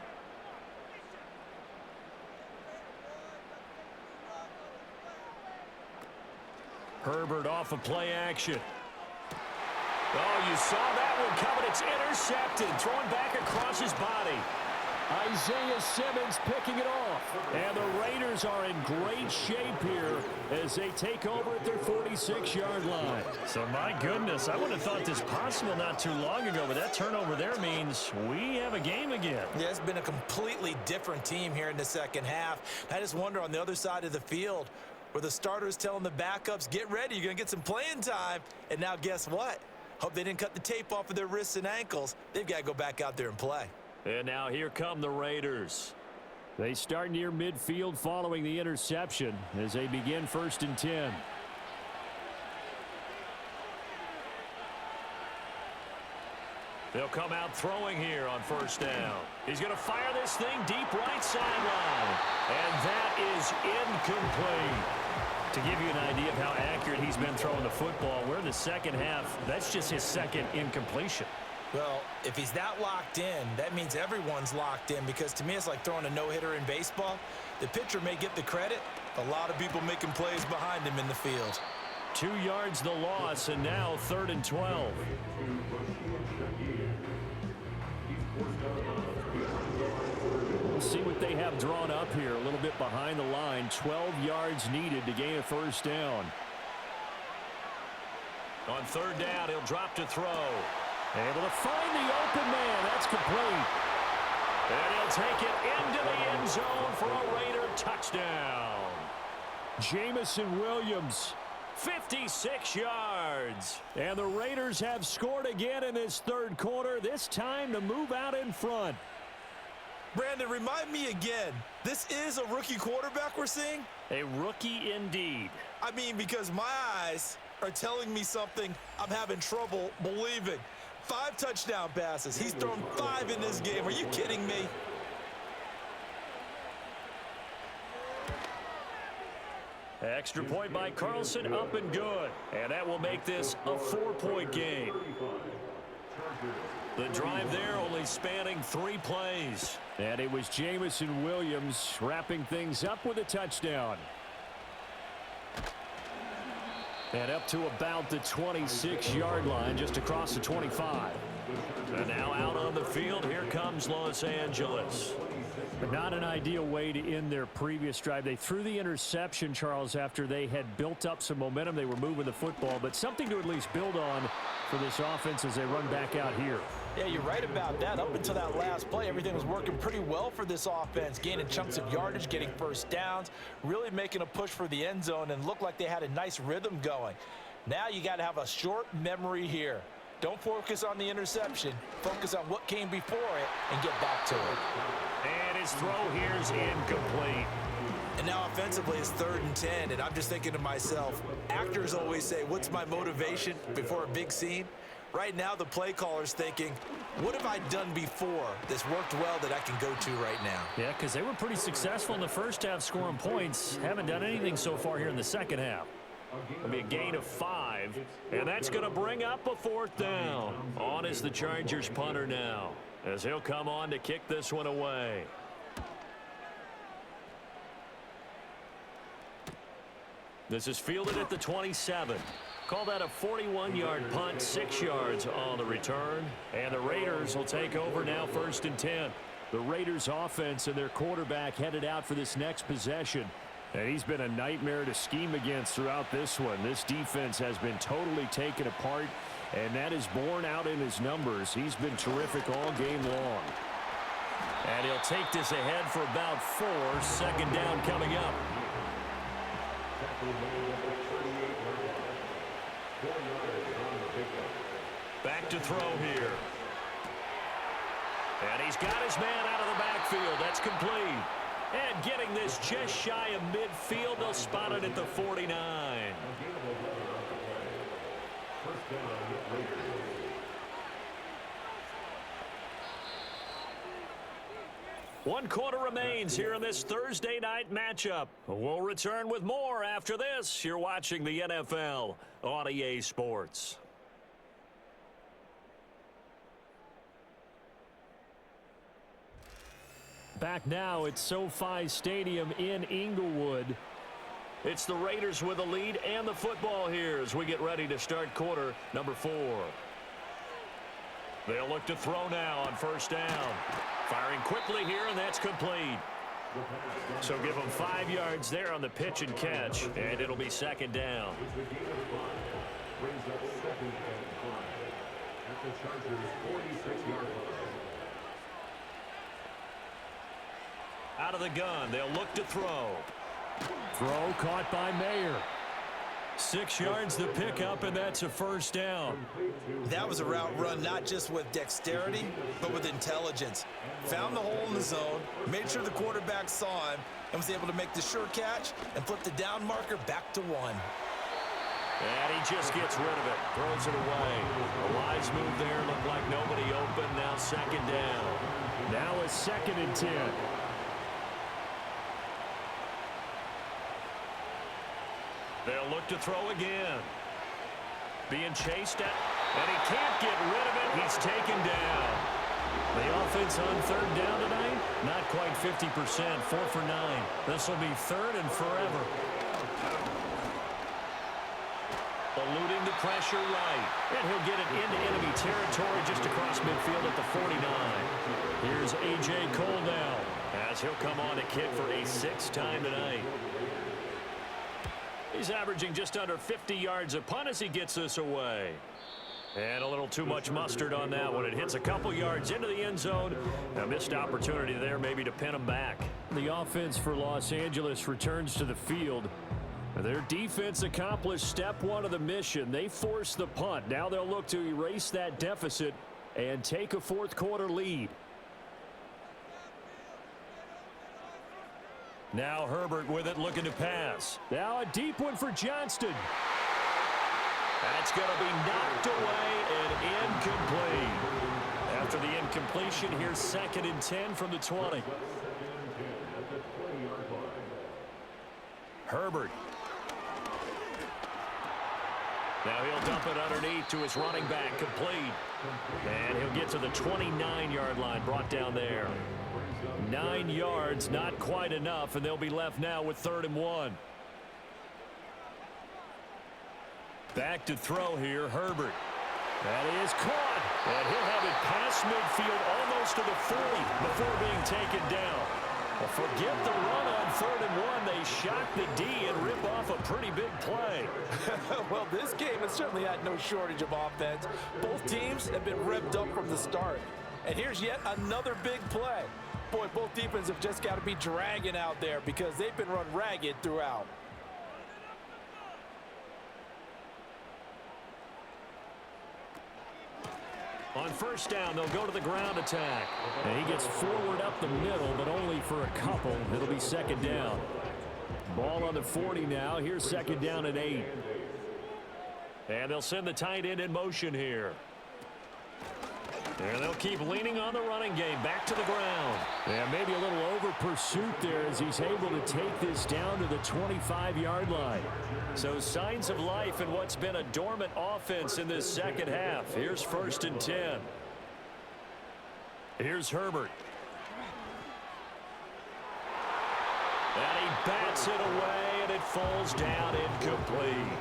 Herbert off of play action. Oh, you saw that one coming. It's intercepted. Thrown back across his body. Isaiah Simmons picking it off. And the Raiders are in great shape here as they take over at their 46-yard line. So, my goodness, I wouldn't have thought this possible not too long ago, but that turnover there means we have a game again. Yeah, it's been a completely different team here in the second half. I just wonder on the other side of the field where the starters telling the backups, get ready, you're going to get some playing time. And now guess what? Hope they didn't cut the tape off of their wrists and ankles. They've got to go back out there and play. And now here come the Raiders. They start near midfield following the interception as they begin 1st and 10. They'll come out throwing here on 1st down. He's going to fire this thing deep right sideline. And that is incomplete. To give you an idea of how accurate he's been throwing the football, we're in the second half. That's just his second incompletion. Well, if he's that locked in, that means everyone's locked in because to me it's like throwing a no-hitter in baseball. The pitcher may get the credit, a lot of people making plays behind him in the field. 2 yards the loss, and now 3rd and 12. We'll see what they have drawn up here. A little bit behind the line. 12 yards needed to gain a first down. On 3rd down, he'll drop to throw. Able to find the open man. That's complete. And he'll take it into the end zone for a Raider touchdown. Jamison Williams, 56 yards. And the Raiders have scored again in this 3rd quarter, this time to move out in front. Brandon, remind me again, this is a rookie quarterback we're seeing? A rookie indeed. I mean, because my eyes are telling me something I'm having trouble believing. 5 touchdown passes. He's thrown 5 in this game. Are you kidding me? Extra point by Carlson, up and good. And that will make this a 4-point game. The drive there only spanning 3 plays. And it was Jamison Williams wrapping things up with a touchdown. And up to about the 26-yard line, just across the 25. And now out on the field, here comes Los Angeles. But not an ideal way to end their previous drive. They threw the interception, Charles, after they had built up some momentum. They were moving the football, but something to at least build on for this offense as they run back out here. Yeah, you're right about that. Up until that last play, everything was working pretty well for this offense, gaining chunks of yardage, getting first downs, really making a push for the end zone, and looked like they had a nice rhythm going. Now you got to have a short memory here. Don't focus on the interception. Focus on what came before it and get back to it. And his throw here is incomplete. And now offensively it's 3rd and 10, and I'm just thinking to myself, actors always say, what's my motivation before a big scene? Right now the play caller's thinking, what have I done before that's worked well that I can go to right now? Yeah, because they were pretty successful in the first half scoring points. Haven't done anything so far here in the second half. It'll be a gain of 5, and that's going to bring up a 4th down. On is the Chargers punter now, as he'll come on to kick this one away. This is fielded at the 27. Call that a 41-yard punt, 6 yards on the return. And the Raiders will take over now, 1st and 10. The Raiders offense and their quarterback headed out for this next possession. And he's been a nightmare to scheme against throughout this one. This defense has been totally taken apart, and that is borne out in his numbers. He's been terrific all game long. And he'll take this ahead for about 4. 2nd down coming up. Back to throw here. And he's got his man out of the backfield. That's complete. And getting this just shy of midfield, they'll spot it at the 49. One quarter remains here in this Thursday night matchup. We'll return with more after this. You're watching the NFL on EA Sports. Back now at SoFi Stadium in Inglewood. It's the Raiders with a lead and the football here as we get ready to start quarter number 4. They'll look to throw now on 1st down. Firing quickly here, and that's complete. So give them 5 yards there on the pitch and catch, and it'll be 2nd down. Brings up 2nd and 5 at the Chargers' 46-yard line. Out of the gun, they'll look to throw. Throw caught by Mayer. 6 yards to pick up, and that's a 1st down. That was a route run not just with dexterity, but with intelligence. Found the hole in the zone, made sure the quarterback saw him, and was able to make the sure catch and flip the down marker back to 1. And he just gets rid of it, throws it away. A wise move there, looked like nobody open, now 2nd down. Now a 2nd and 10. They'll look to throw again. Being chased at, and he can't get rid of it. He's taken down. The offense on 3rd down tonight, not quite 50%, 4 for 9. This will be 3rd and forever. Eluding the pressure right. And he'll get it into enemy territory just across midfield at the 49. Here's A.J. Cole now, as he'll come on to kick for a 6th time tonight. He's averaging just under 50 yards a punt as he gets this away. And a little too much mustard on that one. It hits a couple yards into the end zone. A missed opportunity there maybe to pin him back. The offense for Los Angeles returns to the field. Their defense accomplished step 1 of the mission. They forced the punt. Now they'll look to erase that deficit and take a 4th quarter lead. Now Herbert with it, looking to pass. Now a deep one for Johnston. That's going to be knocked away and incomplete. After the incompletion, here's 2nd and 10 from the 20. Herbert. Now he'll dump it underneath to his running back, complete. And he'll get to the 29-yard line, brought down there. 9 yards, not quite enough, and they'll be left now with 3rd and 1. Back to throw here, Herbert. That is caught, and he'll have it past midfield almost to the 40 before being taken down. Well, forget the run on 3rd and 1. They shock the D and rip off a pretty big play. Well, this game has certainly had no shortage of offense. Both teams have been revved up from the start. And here's yet another big play. Boy, both defenses have just got to be dragging out there because they've been run ragged throughout. On 1st down, they'll go to the ground attack. And he gets forward up the middle, but only for a couple. It'll be 2nd down. Ball on the 40 now. Here's 2nd down and 8. And they'll send the tight end in motion here. And they'll keep leaning on the running game. Back to the ground. And maybe a little over pursuit there as he's able to take this down to the 25-yard line. So signs of life in what's been a dormant offense in this 2nd half. Here's 1st and 10. Here's Herbert. And he bats it away, and it falls down incomplete.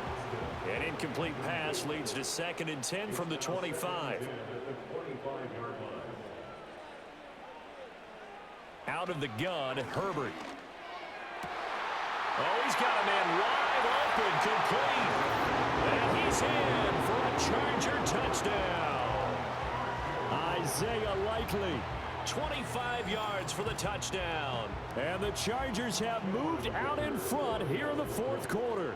An incomplete pass leads to 2nd and 10 from the 25. Out of the gun, Herbert. Oh, he's got a man wide open, complete. And he's in for a Charger touchdown. Isaiah Likely, 25 yards for the touchdown. And the Chargers have moved out in front here in the 4th quarter.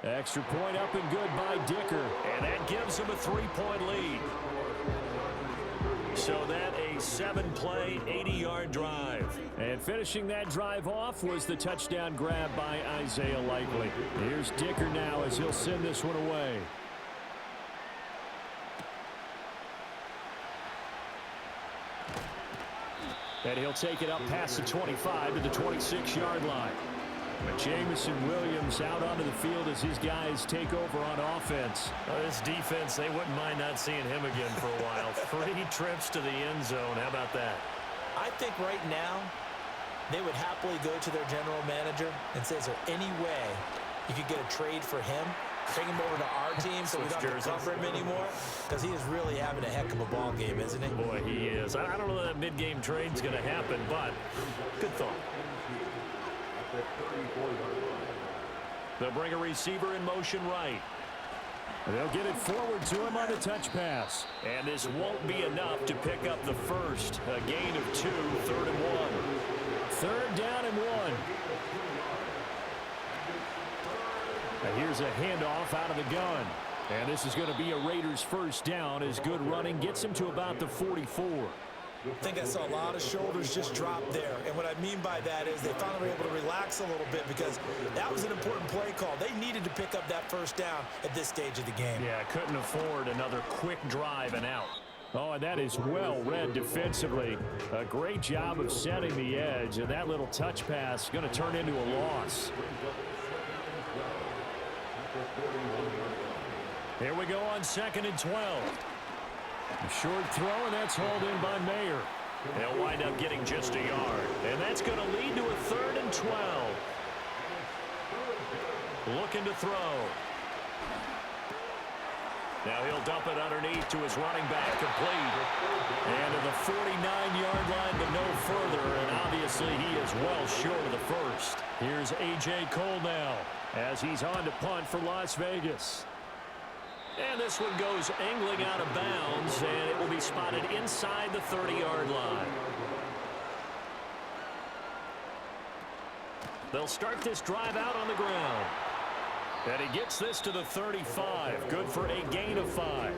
Extra point up and good by Dicker. And that gives him a 3-point lead. So that a 7-play, 80-yard drive. And finishing that drive off was the touchdown grab by Isaiah Likely. Here's Dicker now as he'll send this one away. And he'll take it up past the 25 to the 26-yard line. But Jamison Williams out onto the field as his guys take over on offense. This defense, they wouldn't mind not seeing him again for a while. 3 trips to the end zone. How about that? I think right now they would happily go to their general manager and say, is there any way you could get a trade for him? Bring him over to our team so we don't have to cover him anymore? Because he is really having a heck of a ball game, isn't he? Boy, he is. I don't know that mid-game trade's going to happen, but good thought. They'll bring a receiver in motion right. They'll get it forward to him on the touch pass. And this won't be enough to pick up the first. A gain of 2, 3rd and 1. 3rd down and 1. And here's a handoff out of the gun. And this is going to be a Raiders first down as good running gets him to about the 44. I think I saw a lot of shoulders just drop there. And what I mean by that is they finally were able to relax a little bit because that was an important play call. They needed to pick up that first down at this stage of the game. Yeah, couldn't afford another quick drive and out. Oh, and that is well read defensively. A great job of setting the edge, and that little touch pass is going to turn into a loss. Here we go on 2nd and 12. A short throw, and that's hauled in by Mayer. They'll wind up getting just a yard. And that's going to lead to a 3rd and 12. Looking to throw. Now he'll dump it underneath to his running back, complete. And to the 49-yard line, but no further. And obviously he is well short of the first. Here's A.J. Cole now as he's on to punt for Las Vegas. And this one goes angling out of bounds, and it will be spotted inside the 30-yard line. They'll start this drive out on the ground. And he gets this to the 35. Good for a gain of 5.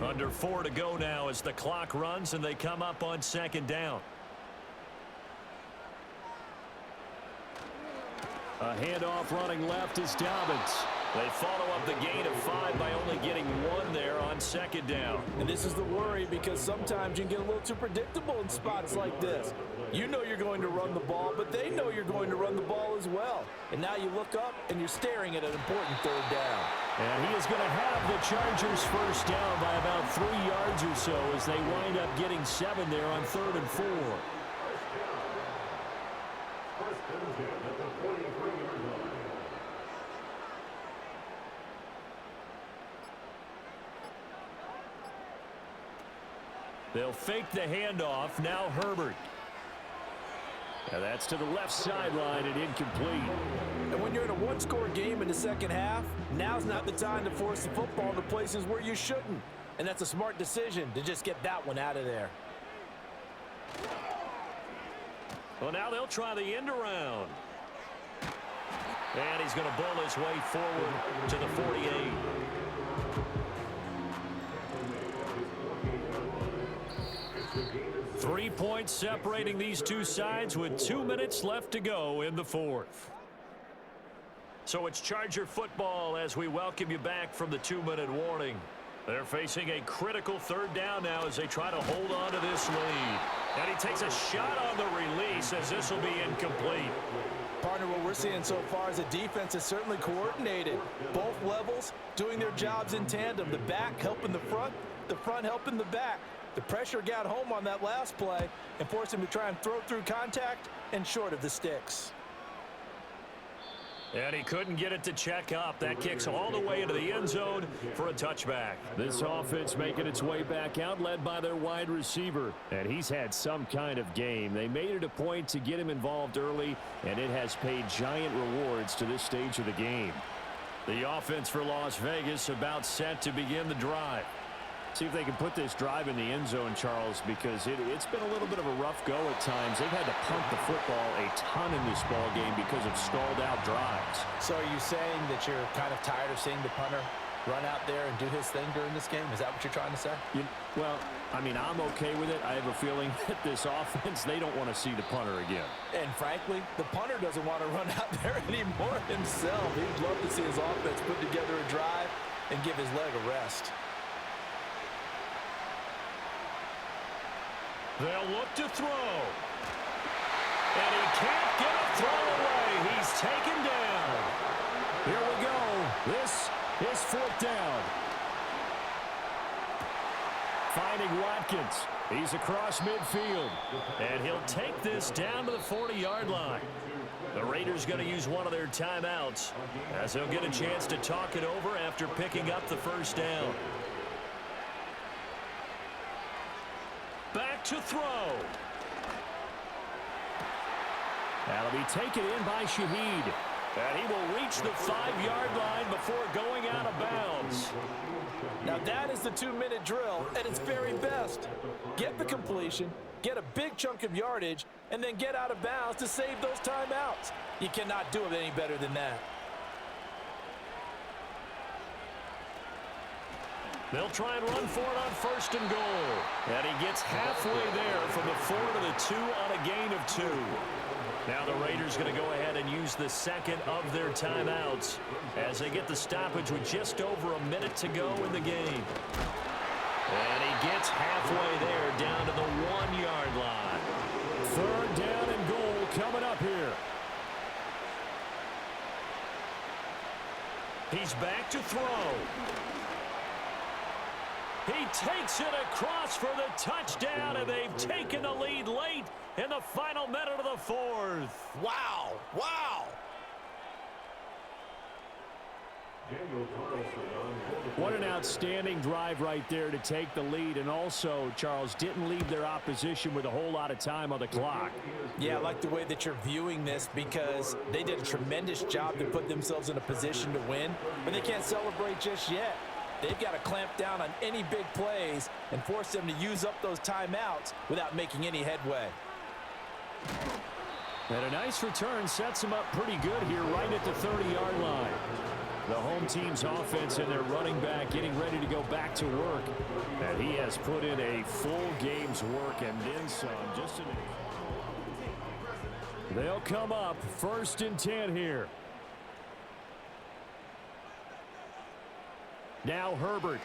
Under 4 to go now as the clock runs, and they come up on 2nd down. A handoff running left is Dobbins. They follow up the gain of 5 by only getting 1 there on 2nd down. And this is the worry because sometimes you can get a little too predictable in spots like this. You know you're going to run the ball, but they know you're going to run the ball as well. And now you look up and you're staring at an important 3rd down. And he is going to have the Chargers first down by about 3 yards or so as they wind up getting 7 there on 3rd and 4. They'll fake the handoff. Now Herbert. And that's to the left sideline and incomplete. And when you're in a one-score game in the second half, now's not the time to force the football into places where you shouldn't. And that's a smart decision to just get that one out of there. Well, now they'll try the end around. And he's going to bull his way forward to the 48. Three points separating these two sides with 2 minutes left to go in the 4th. So it's Charger football as we welcome you back from the 2-minute warning. They're facing a critical 3rd down now as they try to hold on to this lead. And he takes a shot on the release as this will be incomplete. Partner, what we're seeing so far is the defense is certainly coordinated. Both levels doing their jobs in tandem. The back helping the front helping the back. The pressure got home on that last play and forced him to try and throw through contact and short of the sticks. And he couldn't get it to check up. That kicks all the way into the end zone for a touchback. This offense making its way back out, led by their wide receiver. And he's had some kind of game. They made it a point to get him involved early, and it has paid giant rewards to this stage of the game. The offense for Las Vegas about set to begin the drive. See if they can put this drive in the end zone, Charles, because it's been a little bit of a rough go at times. They've had to punt the football a ton in this ball game because of stalled out drives. So are you saying that you're kind of tired of seeing the punter run out there and do his thing during this game? Is that what you're trying to say? Well, I mean, I'm okay with it. I have a feeling that this offense, they don't want to see the punter again. And frankly, the punter doesn't want to run out there anymore himself. He'd love to see his offense put together a drive and give his leg a rest. They'll look to throw. And he can't get a throw away. He's taken down. Here we go. This is fourth down. Finding Watkins. He's across midfield. And he'll take this down to the 40-yard line. The Raiders going to use one of their timeouts as they'll get a chance to talk it over after picking up the first down. Back to throw. That'll be taken in by Shaheed. And he will reach the 5-yard line before going out of bounds. Now that is the 2-minute drill at its very best. Get the completion, get a big chunk of yardage, and then get out of bounds to save those timeouts. You cannot do it any better than that. They'll try and run for it on first and goal. And he gets halfway there from the 4 to the 2 on a gain of 2. Now the Raiders going to go ahead and use the second of their timeouts as they get the stoppage with just over a minute to go in the game. And he gets halfway there down to the 1-yard line. Third down and goal coming up here. He's back to throw. He takes it across for the touchdown, and they've taken the lead late in the final minute of the fourth. Wow! Wow! What an outstanding drive right there to take the lead, and also, Charles, didn't leave their opposition with a whole lot of time on the clock. Yeah, I like the way that you're viewing this because they did a tremendous job to put themselves in a position to win, but they can't celebrate just yet. They've got to clamp down on any big plays and force them to use up those timeouts without making any headway. And a nice return sets them up pretty good here right at the 30-yard line. The home team's offense and their running back getting ready to go back to work. And he has put in a full game's work and then some. They'll come up first and 10 here. Now Herbert.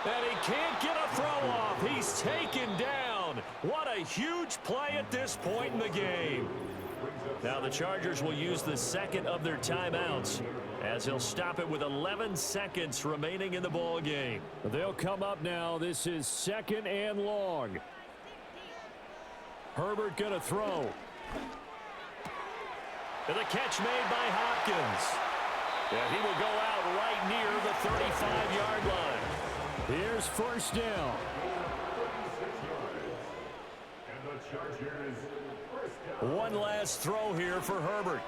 And he can't get a throw off. He's taken down. What a huge play at this point in the game. Now the Chargers will use the second of their timeouts as he'll stop it with 11 seconds remaining in the ball game. They'll come up now. This is second and long. Herbert gonna throw. And the catch made by Hopkins. And he will go out right near the 35-yard line. Here's first down. One last throw here for Herbert.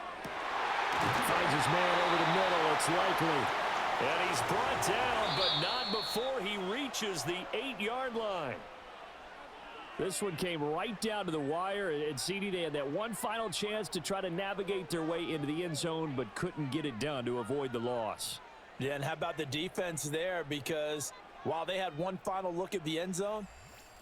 Finds his man over the middle. It's likely. And he's brought down, but not before he reaches the 8-yard line. This one came right down to the wire, and CD, they had that one final chance to try to navigate their way into the end zone, but couldn't get it done to avoid the loss. Yeah, and how about the defense there? Because while they had one final look at the end zone,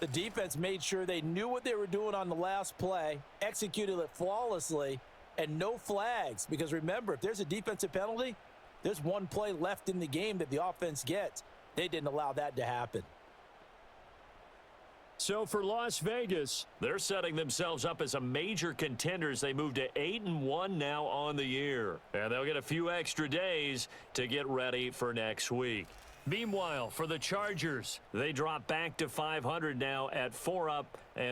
the defense made sure they knew what they were doing on the last play, executed it flawlessly, and no flags. Because remember, if there's a defensive penalty, there's one play left in the game that the offense gets. They didn't allow that to happen. So for Las Vegas, they're setting themselves up as a major contender as they move to 8-1 now on the year. And they'll get a few extra days to get ready for next week. Meanwhile, for the Chargers, they drop back to 500 now at 4 up. And